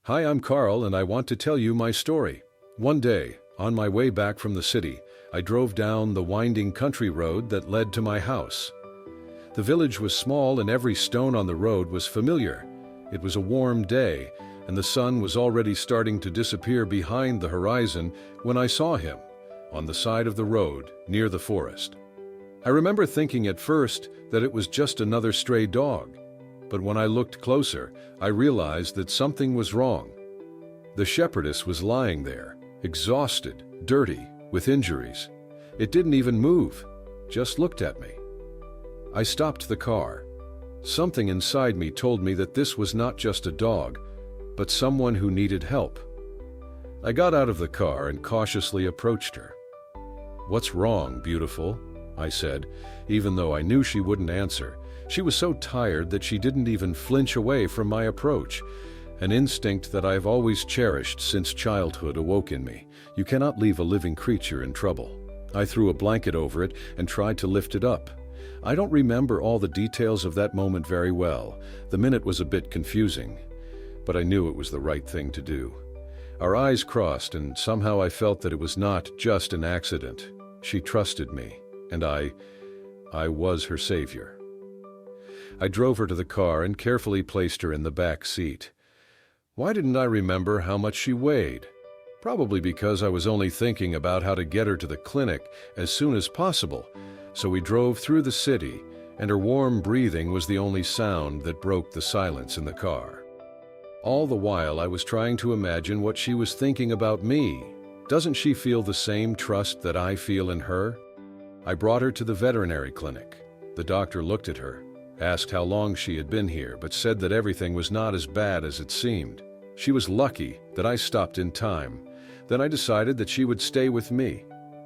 Hi, I'm Carl, and I want to tell you my story. One day, on my way back from the city, I drove down the winding country road that led to my house. The village was small and every stone on the road was familiar. It was a warm day, and the sun was already starting to disappear behind the horizon when I saw him, on the side of the road, near the forest. I remember thinking at first that it was just another stray dog, but when I looked closer, I realized that something was wrong. The shepherdess was lying there, exhausted, dirty, with injuries. It didn't even move, just looked at me. I stopped the car. Something inside me told me that this was not just a dog, but someone who needed help. I got out of the car and cautiously approached her. "What's wrong, beautiful?" I said, even though I knew she wouldn't answer. She was so tired that she didn't even flinch away from my approach. An instinct that I've always cherished since childhood awoke in me. You cannot leave a living creature in trouble. I threw a blanket over it and tried to lift it up. I don't remember all the details of that moment very well. The minute was a bit confusing, but I knew it was the right thing to do. Our eyes crossed, and somehow I felt that it was not just an accident. She trusted me, and I was her savior. I drove her to the car and carefully placed her in the back seat. Why didn't I remember how much she weighed? Probably because I was only thinking about how to get her to the clinic as soon as possible. So we drove through the city, and her warm breathing was the only sound that broke the silence in the car. All the while I was trying to imagine what she was thinking about me. Doesn't she feel the same trust that I feel in her? I brought her to the veterinary clinic. The doctor looked at her, asked how long she had been here, but said that everything was not as bad as it seemed. She was lucky that I stopped in time. Then I decided that she would stay with me.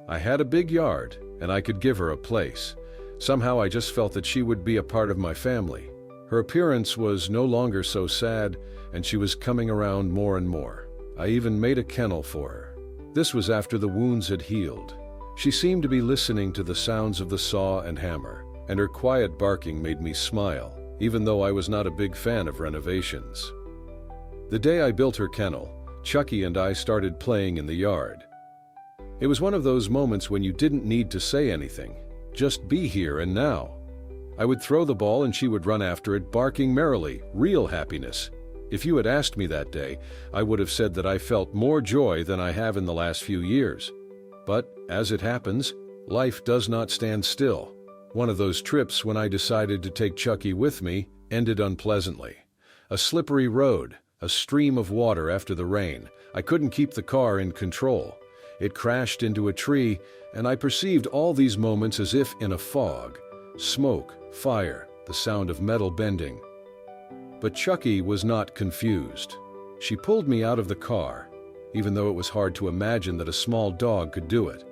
I had a big yard, and I could give her a place. Somehow I just felt that she would be a part of my family. Her appearance was no longer so sad, and she was coming around more and more. I even made a kennel for her. This was after the wounds had healed. She seemed to be listening to the sounds of the saw and hammer, and her quiet barking made me smile, even though I was not a big fan of renovations. The day I built her kennel, Chucky and I started playing in the yard. It was one of those moments when you didn't need to say anything, just be here and now. I would throw the ball and she would run after it, barking merrily, real happiness. If you had asked me that day, I would have said that I felt more joy than I have in the last few years. But, as it happens, life does not stand still. One of those trips when I decided to take Chucky with me ended unpleasantly. A slippery road, a stream of water after the rain. I couldn't keep the car in control. It crashed into a tree, and I perceived all these moments as if in a fog. Smoke, fire, the sound of metal bending. But Chucky was not confused. She pulled me out of the car, even though it was hard to imagine that a small dog could do it.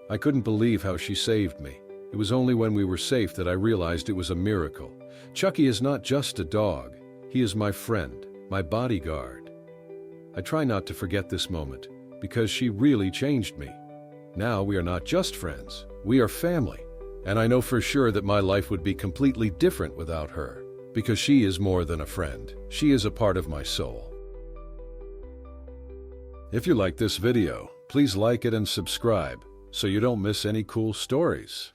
I couldn't believe how she saved me. It was only when we were safe that I realized it was a miracle. Chucky is not just a dog. He is my friend, my bodyguard. I try not to forget this moment, because she really changed me. Now we are not just friends, we are family. And I know for sure that my life would be completely different without her, because she is more than a friend. She is a part of my soul. If you like this video, please like it and subscribe so you don't miss any cool stories.